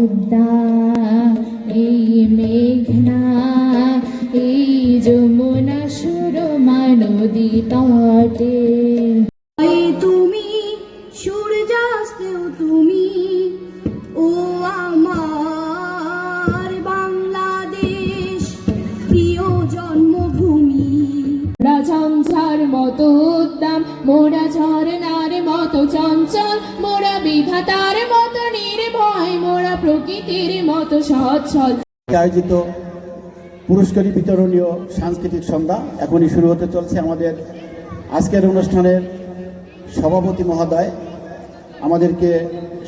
পদ্মা, এই মেঘনা, এই যমুনা সুরমা নদী তটে। তুমি সূর্যাস্তেও তুমি, ও আমার বাংলাদেশ প্রিয় জন্মভূমি। মোরা ঝঞ্ঝার মতো উদ্দাম, মোরা ঝরনার মতো চঞ্চল, মোরা বিধাতার মতো নির্ভয়, মোরা প্রকৃতির মতো সচ্ছল। আয়োজিত পুরস্কারী বিতরণীয় সাংস্কৃতিক সন্ধ্যা এখনই শুরু হতে চলছে। আমাদের আজকের অনুষ্ঠানের সভাপতি মহোদয় আমাদেরকে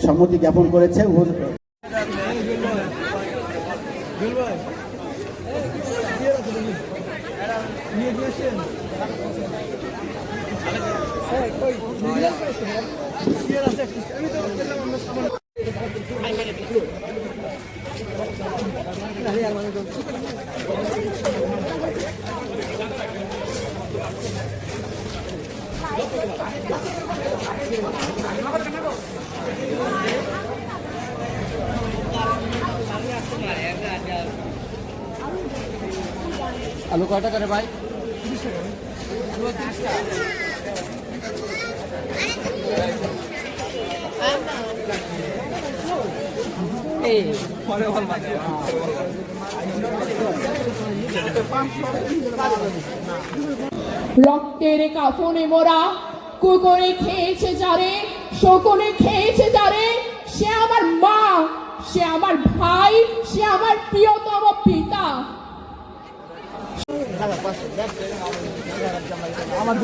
সম্মতি জ্ঞাপন করেছে। আলু কয়টা করে ভাই? রক্তের কাফনে মোরা কুকুরে খেয়েছে যারে, শকুনে খেয়েছে যারে, সে আমার মা, সে আমার ভাই, সে আমার প্রিয়তম পিতা। আমার